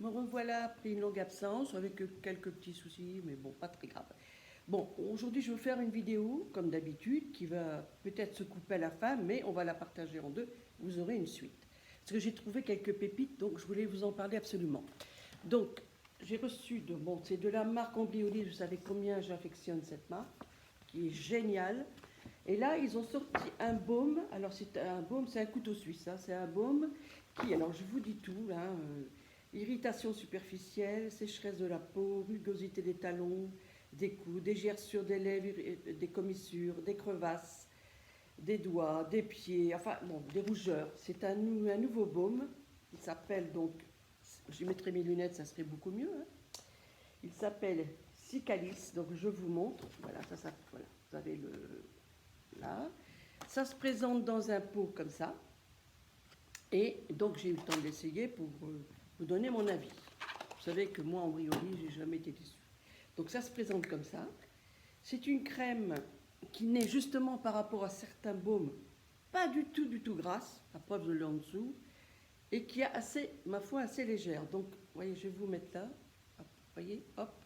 Me revoilà après une longue absence avec quelques petits soucis, mais bon, pas très grave. Bon, aujourd'hui je vais faire une vidéo, comme d'habitude, qui va peut-être se couper à la fin, mais on va la partager en deux. Vous aurez une suite. Parce que j'ai trouvé quelques pépites, donc je voulais vous en parler absolument. Donc, j'ai reçu bon, c'est de la marque Amblioli, vous savez combien j'affectionne cette marque, qui est géniale. Et là, ils ont sorti un baume. Alors, c'est un baume, c'est un couteau suisse. Hein, c'est un baume qui, alors je vous dis tout, hein, irritation superficielle, sécheresse de la peau, rugosité des talons, des coudes, des gerçures des lèvres, des commissures, des crevasses, des doigts, des pieds, enfin bon, des rougeurs. C'est un nouveau baume. Il s'appelle donc, je mettrai mes lunettes, ça serait beaucoup mieux. Hein. Il s'appelle Cicalis, donc je vous montre. Voilà, voilà, vous avez le là. Ça se présente dans un pot comme ça. Et donc j'ai eu le temps de l'essayer pour vous donner mon avis. Vous savez que moi en brioli, j'ai jamais été déçue. Donc ça se présente comme ça. C'est une crème qui n'est justement par rapport à certains baumes pas du tout grasse, la preuve de l'en dessous, et qui est assez, ma foi, assez légère. Donc, vous voyez, je vais vous mettre là, hop, voyez, hop,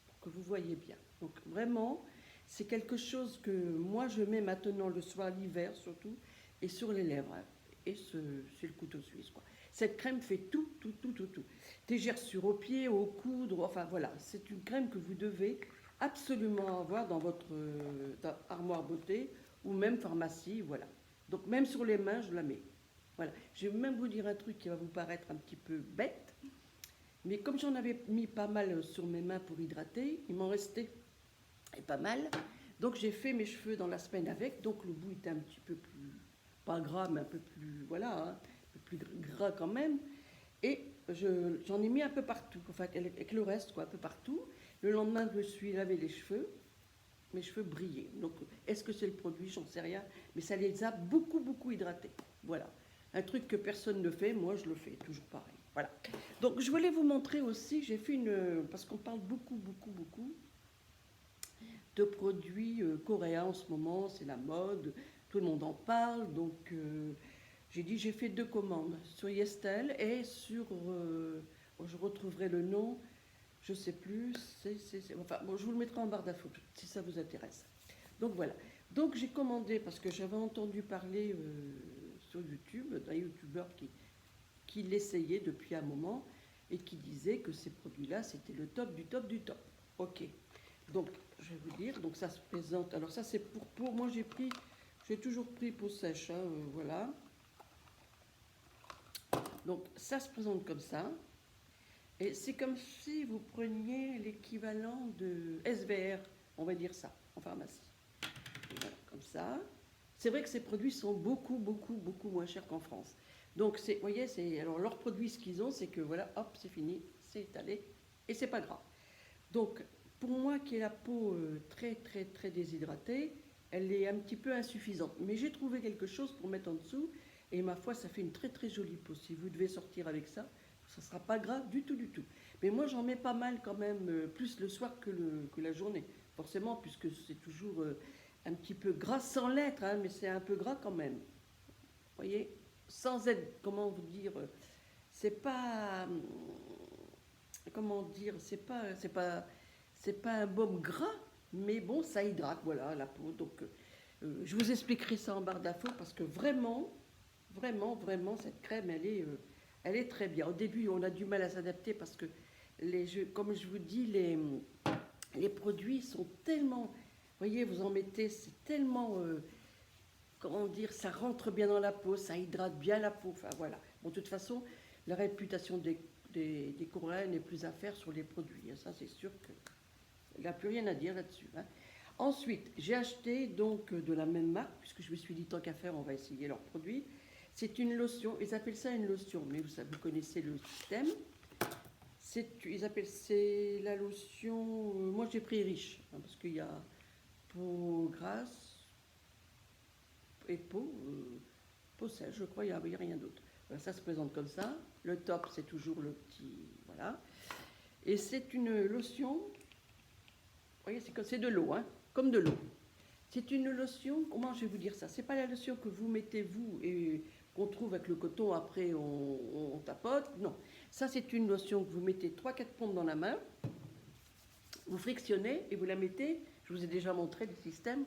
pour que vous voyez bien. Donc vraiment, c'est quelque chose que moi je mets maintenant le soir, l'hiver surtout, et sur les lèvres. Hein. Et c'est le couteau suisse, quoi. Cette crème fait tout. Des gerçures aux pieds, aux coudes, enfin voilà. C'est une crème que vous devez absolument avoir dans votre armoire beauté ou même pharmacie, voilà. Donc même sur les mains, je la mets. Voilà. Je vais même vous dire un truc qui va vous paraître un petit peu bête, mais comme j'en avais mis pas mal sur mes mains pour hydrater, il m'en restait pas mal. Donc j'ai fait mes cheveux dans la semaine avec, donc le bout était un petit peu plus, pas gras, mais un peu plus, voilà, hein, un peu plus gras quand même. Et j'en ai mis un peu partout, enfin avec le reste, quoi, un peu partout. Le lendemain, je me suis lavé les cheveux, mes cheveux brillaient. Donc est-ce que c'est le produit? J'en sais rien, mais ça les a beaucoup hydratés. Voilà. Un truc que personne ne fait, moi je le fais, toujours pareil. Voilà. Donc je voulais vous montrer aussi, j'ai fait une, parce qu'on parle beaucoup de produits coréens en ce moment, c'est la mode, tout le monde en parle, donc j'ai dit j'ai fait deux commandes, sur Yestel et sur, je retrouverai le nom, je sais plus, enfin bon, je vous le mettrai en barre d'infos si ça vous intéresse. Donc voilà, donc j'ai commandé parce que j'avais entendu parler sur YouTube d'un youtubeur qui l'essayait depuis un moment et qui disait que ces produits-là c'était le top du top du top. Ok. Donc, je vais vous dire, donc ça se présente. Alors ça, c'est pour peau. Moi, j'ai toujours pris peau sèche, hein, voilà. Donc, ça se présente comme ça. Et c'est comme si vous preniez l'équivalent de SVR, on va dire ça, en pharmacie. Voilà, comme ça. C'est vrai que ces produits sont beaucoup moins chers qu'en France. Donc, vous voyez, alors leurs produits, ce qu'ils ont, c'est que voilà, hop, c'est fini, c'est étalé, et c'est pas grave. Donc, pour moi qui ai la peau très déshydratée, elle est un petit peu insuffisante. Mais j'ai trouvé quelque chose pour mettre en dessous, et ma foi, ça fait une très jolie peau. Si vous devez sortir avec ça, ça ne sera pas gras du tout. Mais moi, j'en mets pas mal quand même, plus le soir que la journée. Forcément, puisque c'est toujours un petit peu gras sans l'être, hein, mais c'est un peu gras quand même. Vous voyez, sans être, comment vous dire, c'est pas, comment dire, c'est pas un baume gras, mais bon, ça hydrate, voilà, la peau. Donc, je vous expliquerai ça en barre d'infos parce que vraiment, cette crème, elle est très bien. Au début, on a du mal à s'adapter parce que, comme je vous dis, les produits sont tellement, vous voyez, vous en mettez, c'est tellement, comment dire, ça rentre bien dans la peau, ça hydrate bien la peau, enfin voilà. Bon, de toute façon, la réputation des Coréens n'est plus à faire sur les produits. Ça, c'est sûr qu'il n'y a plus rien à dire là-dessus. Hein. Ensuite, j'ai acheté donc de la même marque, puisque je me suis dit tant qu'à faire, on va essayer leurs produits. C'est une lotion, ils appellent ça une lotion, mais vous connaissez le système. C'est la lotion, moi j'ai pris riche, hein, parce qu'il y a peau grasse et peau sèche, je crois, il n'y a rien d'autre. Voilà, ça se présente comme ça. Le top, c'est toujours le petit, voilà. Et c'est une lotion, vous voyez, c'est de l'eau, hein, comme de l'eau. C'est une lotion, comment je vais vous dire ça? C'est pas la lotion que vous mettez vous et qu'on trouve avec le coton, après on tapote. Non, ça c'est une lotion que vous mettez 3-4 pompes dans la main, vous frictionnez et vous la mettez, je vous ai déjà montré le système,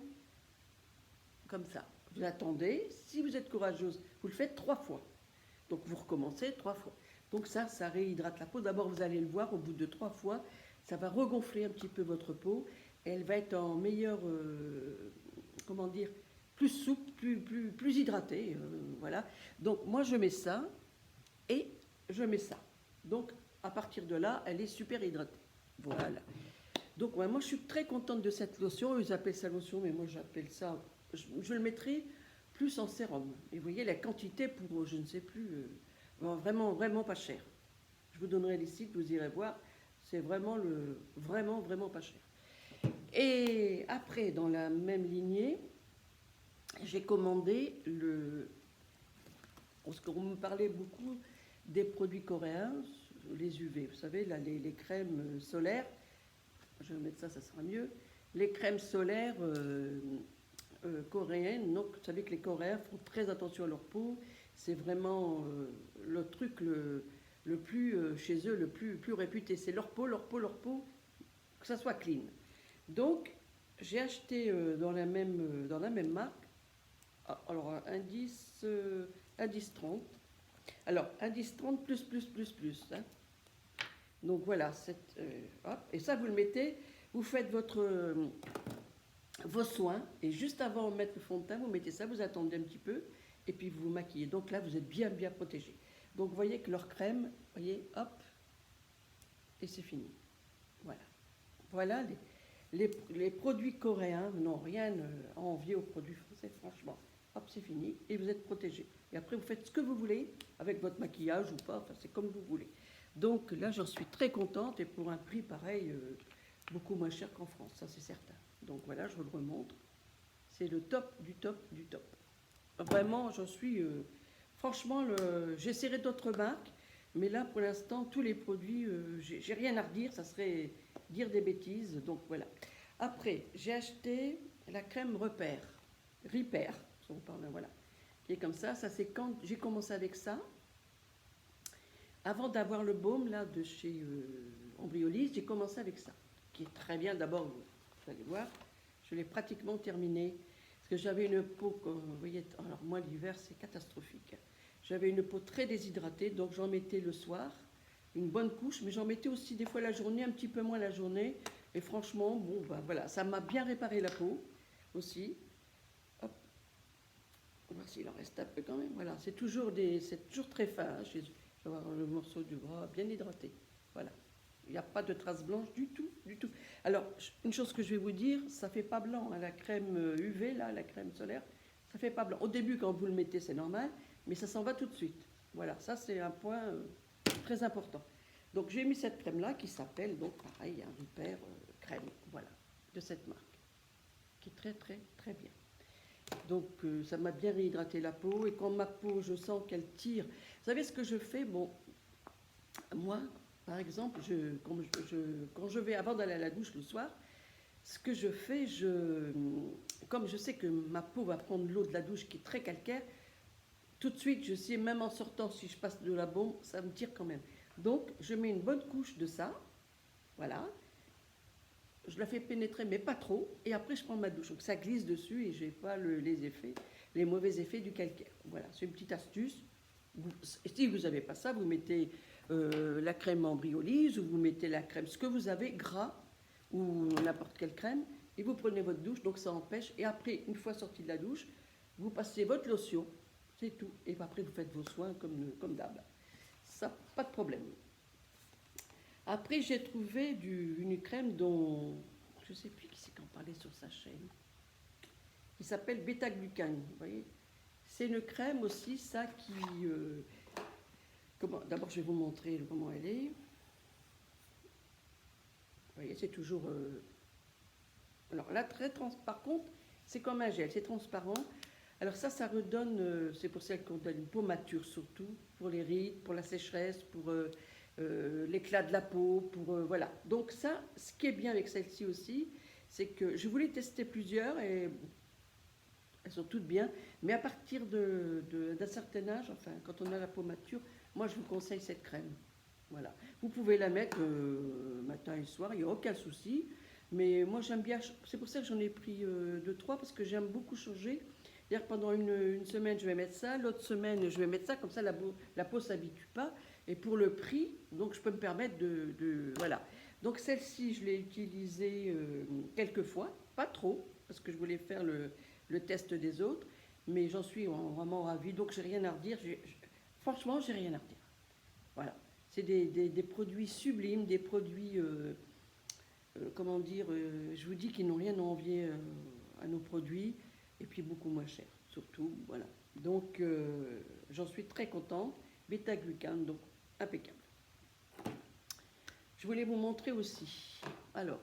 comme ça. Vous attendez, si vous êtes courageuse, vous le faites 3 fois. Donc vous recommencez 3 fois. Donc ça réhydrate la peau. D'abord, vous allez le voir, au bout de 3 fois, ça va regonfler un petit peu votre peau. Et elle va être en meilleure, comment dire, plus souple, plus hydratée. Voilà. Donc moi, je mets ça et je mets ça. Donc à partir de là, elle est super hydratée. Voilà. Donc ouais, moi, je suis très contente de cette lotion. Ils appellent ça lotion, mais moi, j'appelle ça... Je le mettrai plus en sérum. Et vous voyez, la quantité pour, je ne sais plus, vraiment, vraiment pas cher. Je vous donnerai les sites, vous irez voir. C'est vraiment, vraiment pas cher. Et après, dans la même lignée, j'ai commandé le... Parce qu'on me parlait beaucoup des produits coréens, les UV. Vous savez, là, les crèmes solaires. Je vais mettre ça, ça sera mieux. Les crèmes solaires... coréennes. Donc, vous savez que les Coréens font très attention à leur peau. C'est vraiment le truc le plus, chez eux, le plus réputé. C'est leur peau, que ça soit clean. Donc, j'ai acheté dans la même marque, alors indice 30. Alors, indice 30 plus. Hein. Donc voilà, hop, et ça vous le mettez, vous faites vos soins, et juste avant de mettre le fond de teint, vous mettez ça, vous attendez un petit peu, et puis vous vous maquillez. Donc là, vous êtes bien protégé. Donc vous voyez que leur crème, vous voyez, hop, et c'est fini. Voilà. Voilà les produits coréens n'ont rien à envier aux produits français, franchement. Hop, c'est fini, et vous êtes protégé. Et après, vous faites ce que vous voulez, avec votre maquillage ou pas, enfin, c'est comme vous voulez. Donc là, j'en suis très contente, et pour un prix pareil, beaucoup moins cher qu'en France, ça c'est certain. Donc voilà, je vous le remontre. C'est le top du top du top. Vraiment, j'en suis... franchement, j'essaierai d'autres marques, mais là, pour l'instant, tous les produits, j'ai rien à redire, ça serait dire des bêtises. Donc voilà. Après, j'ai acheté la crème Repair, si on parle, voilà, qui est comme ça. Ça, c'est quand j'ai commencé avec ça. Avant d'avoir le baume, là, de chez Embryolisse, j'ai commencé avec ça, qui est très bien. D'abord, vous allez voir, je l'ai pratiquement terminé. Parce que j'avais une peau, comme vous voyez, alors moi l'hiver c'est catastrophique. J'avais une peau très déshydratée, donc j'en mettais le soir, une bonne couche, mais j'en mettais aussi des fois la journée, un petit peu moins la journée. Et franchement, bon, ben voilà, ça m'a bien réparé la peau aussi. Hop, on va voir s'il en reste un peu quand même. Voilà, c'est toujours très fin. Hein, je vais avoir le morceau du bras bien hydraté. Voilà. Il n'y a pas de traces blanches du tout, du tout. Alors, une chose que je vais vous dire, ça ne fait pas blanc. Hein, la crème UV, là, la crème solaire, ça ne fait pas blanc. Au début, quand vous le mettez, c'est normal, mais ça s'en va tout de suite. Voilà, ça c'est un point très important. Donc, j'ai mis cette crème-là qui s'appelle, donc pareil, un Repair crème, voilà, de cette marque, qui est très, très, très bien. Donc, ça m'a bien réhydraté la peau. Et quand ma peau, je sens qu'elle tire... Vous savez ce que je fais? Bon, moi... Par exemple, quand je vais avant d'aller à la douche le soir, ce que je fais, comme je sais que ma peau va prendre l'eau de la douche qui est très calcaire, tout de suite, je sais, même en sortant, si je passe de la bombe, ça me tire quand même. Donc, je mets une bonne couche de ça, voilà, je la fais pénétrer, mais pas trop, et après, je prends ma douche. Donc, ça glisse dessus et je n'ai pas les mauvais effets du calcaire. Voilà, c'est une petite astuce. Si vous n'avez pas ça, vous mettez... la crème Embryolisse, ou vous mettez la crème, ce que vous avez, gras, ou n'importe quelle crème, et vous prenez votre douche, donc ça empêche. Et après, une fois sorti de la douche, vous passez votre lotion, c'est tout. Et après, vous faites vos soins comme d'hab. Ça, pas de problème. Après, j'ai trouvé une crème dont, je ne sais plus qui c'est qui en parlait sur sa chaîne, qui s'appelle Bêta-Glucane, vous voyez. C'est une crème aussi, ça, qui... D'abord, je vais vous montrer comment elle est. Vous voyez, c'est toujours... Alors là, par contre, c'est comme un gel, c'est transparent. Alors ça redonne... c'est pour celles qui ont une peau mature surtout, pour les rides, pour la sécheresse, pour l'éclat de la peau, voilà. Donc ça, ce qui est bien avec celle-ci aussi, c'est que je voulais tester plusieurs et elles sont toutes bien. Mais à partir d'un certain âge, enfin, quand on a la peau mature, moi, je vous conseille cette crème. Voilà. Vous pouvez la mettre matin et soir, il n'y a aucun souci. Mais moi, j'aime bien, c'est pour ça que j'en ai pris 2, 3, parce que j'aime beaucoup changer. C'est-à-dire pendant une semaine, je vais mettre ça, l'autre semaine, je vais mettre ça, comme ça, la peau ne s'habitue pas. Et pour le prix, donc je peux me permettre voilà. Donc celle-ci, je l'ai utilisée quelques fois, pas trop, parce que je voulais faire le test des autres, mais j'en suis vraiment ravie, donc j'ai rien à redire. Franchement, j'ai rien à redire. Voilà. C'est des produits sublimes, des produits, comment dire, je vous dis qu'ils n'ont rien à envier à nos produits, et puis beaucoup moins cher, surtout, voilà. Donc, j'en suis très contente. Bêta-glucane, donc impeccable. Je voulais vous montrer aussi. Alors,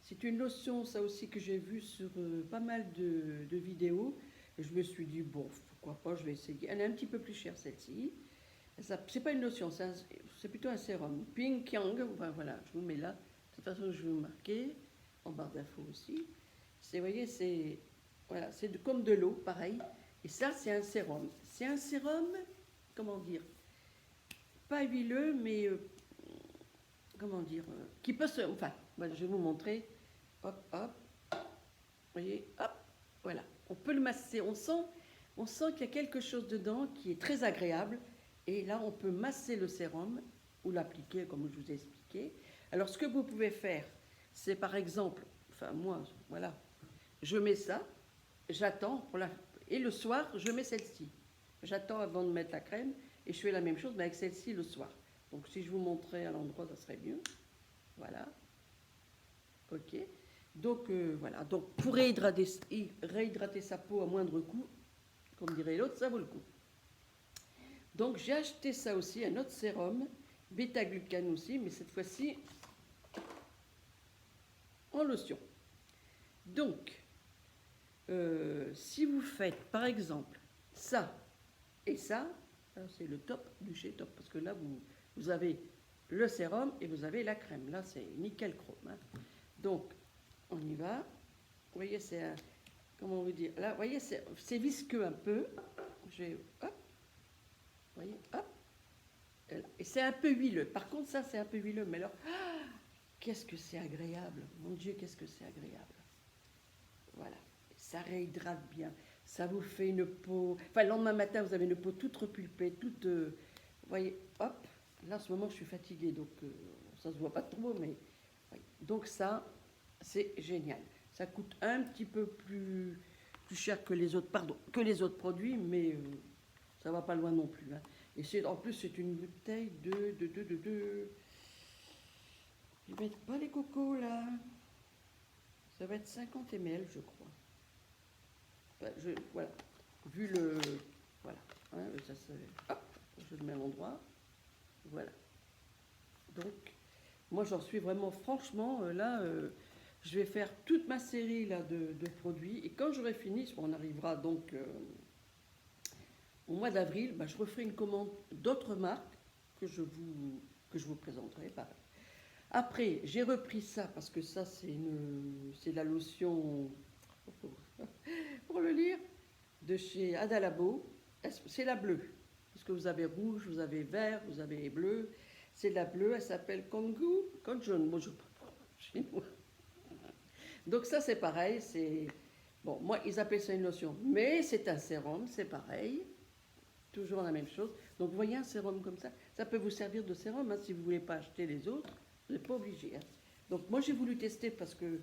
c'est une lotion, ça aussi, que j'ai vu sur pas mal de vidéos. Et je me suis dit, bon, pourquoi pas, je vais essayer. Elle est un petit peu plus chère, celle-ci. C'est pas une lotion, c'est plutôt un sérum. Pink Yang, enfin, voilà, je vous mets là. De toute façon, je vais vous marquer en barre d'infos aussi. Vous voyez, c'est voilà, comme de l'eau, pareil. Et ça, c'est un sérum. C'est un sérum, comment dire, pas huileux, mais comment dire, qui peut se... Enfin, voilà, je vais vous montrer. Hop, hop. Vous voyez, hop, voilà. On peut le masser. On sent qu'il y a quelque chose dedans qui est très agréable. Et là, on peut masser le sérum ou l'appliquer, comme je vous ai expliqué. Alors, ce que vous pouvez faire, c'est par exemple, enfin moi, voilà, je mets ça, j'attends, et le soir, je mets celle-ci. J'attends avant de mettre la crème, et je fais la même chose, mais avec celle-ci le soir. Donc, si je vous montrais à l'endroit, ça serait mieux. Voilà. Ok. Donc, voilà. Donc, pour réhydrater sa peau à moindre coût, comme dirait l'autre, ça vaut le coup. Donc, j'ai acheté ça aussi, un autre sérum, bêta-glucane aussi, mais cette fois-ci en lotion. Donc, si vous faites, par exemple, ça et ça c'est le top du chez top, parce que là, vous avez le sérum et vous avez la crème. Là, c'est nickel chrome. Hein. Donc, on y va. Vous voyez, c'est un... Comment vous dire? Là, vous voyez, c'est visqueux un peu. Hop. Vous voyez, hop. Et c'est un peu huileux. Par contre, ça, c'est un peu huileux. Mais alors, qu'est-ce que c'est agréable. Mon Dieu, qu'est-ce que c'est agréable. Voilà. Ça réhydrate bien. Ça vous fait une peau... Enfin, le lendemain matin, vous avez une peau toute repulpée, toute... vous voyez, hop. Là, en ce moment, je suis fatiguée, donc ça ne se voit pas trop, mais... Oui. Donc ça, c'est génial. Ça coûte un petit peu plus cher que les autres, que les autres produits, mais ça ne va pas loin non plus. Hein. Et en plus, c'est une bouteille de... Je vais mettre pas les cocos, là. Ça va être 50 ml, je crois. Voilà. Vu le... Voilà. Hein, ça, hop, je le mets à l'endroit. Voilà. Donc, moi, j'en suis vraiment, franchement, là, je vais faire toute ma série là, de produits. Et quand j'aurai fini, on arrivera donc au mois d'avril, je referai une commande d'autres marques que je vous présenterai. Pareil. Après, j'ai repris ça, parce que ça, c'est la lotion, pour le lire, de chez Adalabo. C'est la bleue. Parce que vous avez rouge, vous avez vert, vous avez bleu. C'est la bleue, elle s'appelle Konjun. Moi, je parle chinois. Donc ça, c'est pareil. Bon, moi, ils appellent ça une lotion. Mais c'est un sérum, c'est pareil. Toujours la même chose. Donc, vous voyez un sérum comme ça peut vous servir de sérum. Hein, si vous ne voulez pas acheter les autres, vous n'êtes pas obligé. Hein. Donc, moi, j'ai voulu tester parce que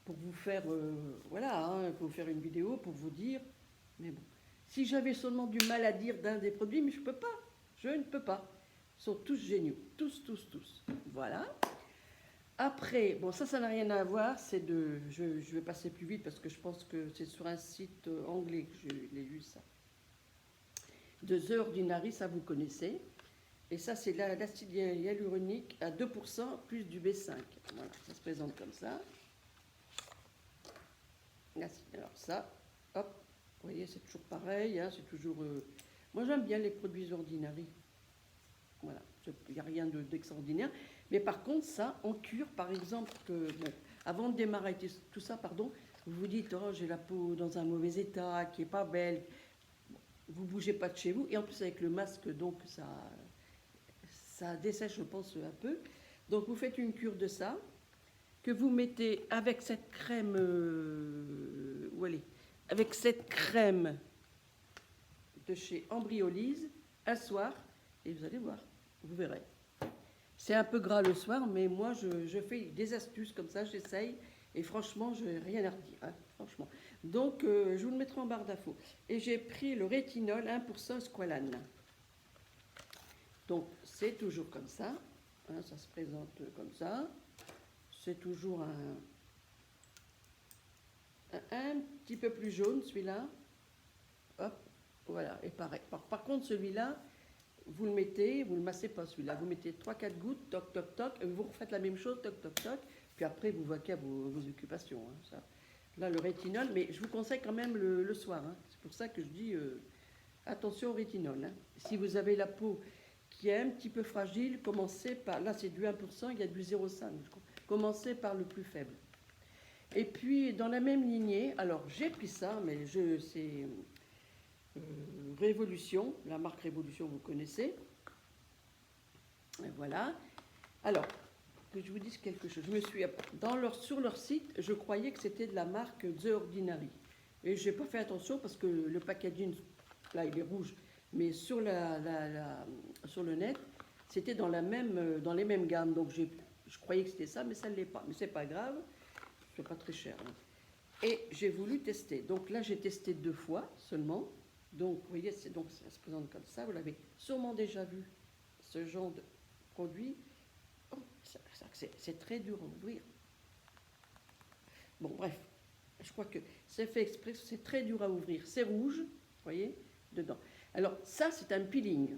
pour vous faire, voilà, hein, pour vous faire une vidéo, pour vous dire. Mais bon, si j'avais seulement du mal à dire d'un des produits, mais je ne peux pas. Je ne peux pas. Ils sont tous géniaux. Tous. Voilà. Après, bon, ça n'a rien à voir. Je vais passer plus vite parce que je pense que c'est sur un site anglais que je l'ai lu ça. De The Ordinary, ça vous connaissez. Et ça, c'est l'acide hyaluronique à 2% plus du B5. Voilà, ça se présente comme ça. Alors ça, hop, vous voyez, c'est toujours pareil. Hein, c'est toujours... Moi, j'aime bien les produits Ordinary. Voilà, il n'y a rien d'extraordinaire. Mais par contre, ça, en cure, par exemple, avant de démarrer tout ça, pardon, vous vous dites, oh, j'ai la peau dans un mauvais état, qui est pas belle, vous bougez pas de chez vous, et en plus avec le masque, donc ça dessèche, je pense, un peu. Donc vous faites une cure de ça, que vous mettez avec cette crème, où elle est, avec cette crème de chez Embryolise, un soir, et vous allez voir, vous verrez. C'est un peu gras le soir, mais moi je fais des astuces comme ça, j'essaye, et franchement, je n'ai rien à redire, hein, franchement. Donc je vous le mettrai en barre d'infos. Et j'ai pris le rétinol 1% squalane. Donc c'est toujours comme ça, hein, ça se présente comme ça. C'est toujours un petit peu plus jaune celui-là. Hop, voilà, et pareil. Par contre celui-là, vous le mettez, vous ne le massez pas celui-là, vous mettez 3-4 gouttes, toc toc toc, et vous refaites la même chose, toc toc toc, puis après vous vaquez à vos occupations. Hein, ça. Là le rétinol, mais je vous conseille quand même le soir, hein. C'est pour ça que je dis attention au rétinol. Hein. Si vous avez la peau qui est un petit peu fragile, commencez par, là c'est du 1%, il y a du 0,5, commencez par le plus faible. Et puis dans la même lignée, alors j'ai pris ça, mais c'est Révolution, la marque Révolution, vous connaissez. Et voilà. Alors, que je vous dise quelque chose. Je me suis, sur leur site, je croyais que c'était de la marque The Ordinary. Et je n'ai pas fait attention parce que le packaging, là, il est rouge. Mais sur le net, c'était dans les mêmes gammes. Donc, je croyais que c'était ça, mais ça ne l'est pas. Mais ce n'est pas grave. C'est pas très cher. Hein. Et j'ai voulu tester. Donc là, j'ai testé 2 fois seulement. Donc, vous voyez, donc ça se présente comme ça. Vous l'avez sûrement déjà vu, ce genre de produit. Oh, c'est très dur à ouvrir. Bon, bref, je crois que c'est fait exprès, c'est très dur à ouvrir. C'est rouge, vous voyez, dedans. Alors, ça, c'est un peeling.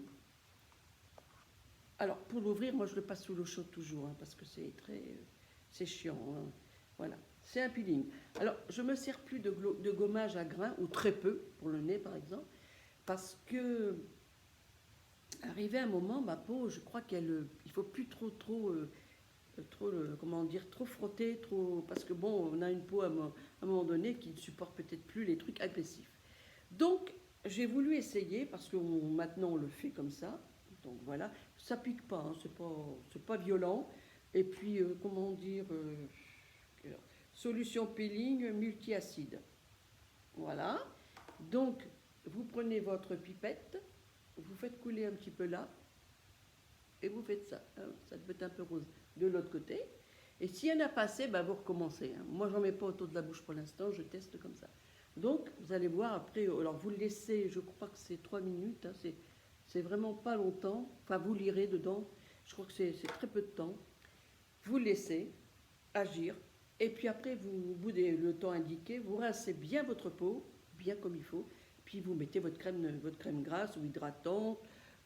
Alors, pour l'ouvrir, moi, je le passe sous l'eau chaude toujours, hein, parce que c'est chiant. Hein. Voilà, c'est un peeling. Alors, je ne me sers plus de gommage à grains, ou très peu, pour le nez, par exemple, parce que, arrivé à un moment, ma peau, je crois il ne faut plus trop comment dire, trop frotter, parce que bon, on a une peau à un moment donné qui ne supporte peut-être plus les trucs agressifs. Donc, j'ai voulu essayer, parce que maintenant on le fait comme ça, donc voilà, ça pique pas, hein, c'est pas violent, et puis, comment dire, solution peeling multi-acide. Voilà, donc, vous prenez votre pipette, vous faites couler un petit peu là, et vous faites ça, hein, ça peut être un peu rose de l'autre côté. Et s'il y en a pas assez, ben vous recommencez. Hein. Moi, j'en mets pas autour de la bouche pour l'instant, je teste comme ça. Donc, vous allez voir après, alors vous le laissez, je crois que c'est 3 minutes, hein, c'est vraiment pas longtemps. Enfin, vous lirez dedans, je crois que c'est très peu de temps. Vous le laissez agir, et puis après, au bout le temps indiqué, vous rincez bien votre peau, bien comme il faut, puis vous mettez votre crème grasse ou hydratante,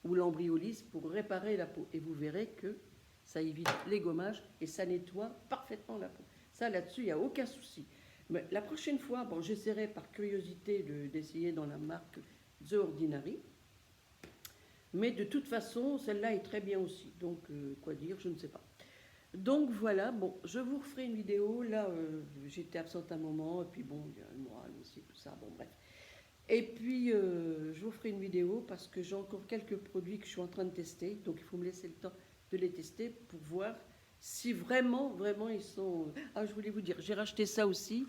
ou l'embryolyse pour réparer la peau. Et vous verrez que ça évite les gommages et ça nettoie parfaitement la peau. Ça, là-dessus, il n'y a aucun souci. Mais la prochaine fois, bon, j'essaierai par curiosité d'essayer dans la marque The Ordinary. Mais de toute façon, celle-là est très bien aussi. Donc, quoi dire, je ne sais pas. Donc voilà, bon, je vous referai une vidéo. Là, j'étais absente un moment, et puis bon, il y a le moral aussi, tout ça, bon, bref. Et puis, je vous ferai une vidéo parce que j'ai encore quelques produits que je suis en train de tester. Donc, il faut me laisser le temps de les tester pour voir si vraiment, vraiment, ils sont... Ah, je voulais vous dire, j'ai racheté ça aussi,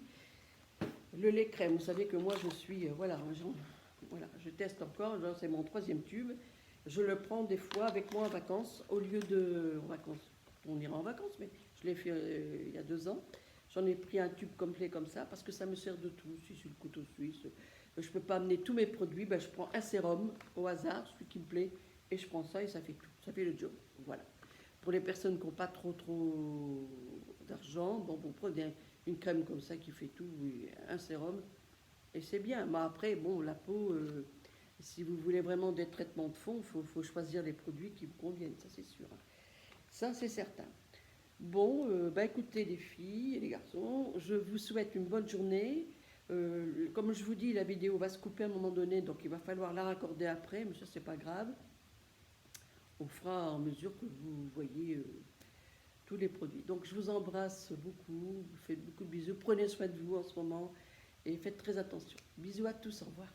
le lait crème. Vous savez que moi, je suis... voilà, je teste encore. C'est mon 3e tube. Je le prends des fois avec moi en vacances, au lieu de... En vacances, on ira en vacances, mais je l'ai fait il y a 2 ans. J'en ai pris un tube complet comme ça parce que ça me sert de tout. Si sur le couteau suisse... je ne peux pas amener tous mes produits, ben je prends un sérum au hasard, celui qui me plaît, et je prends ça et ça fait tout, ça fait le job. Voilà. Pour les personnes qui n'ont pas trop d'argent, bon, vous prenez une crème comme ça qui fait tout, oui, un sérum, et c'est bien. Mais après, bon, la peau, si vous voulez vraiment des traitements de fond, il faut choisir les produits qui vous conviennent, ça c'est sûr. Ça c'est certain. Bon, bah écoutez les filles et les garçons, je vous souhaite une bonne journée. Comme je vous dis, la vidéo va se couper à un moment donné, donc il va falloir la raccorder après, mais ça c'est pas grave. On fera en mesure que vous voyez tous les produits. Donc je vous embrasse beaucoup, vous faites beaucoup de bisous, prenez soin de vous en ce moment et faites très attention. Bisous à tous, au revoir.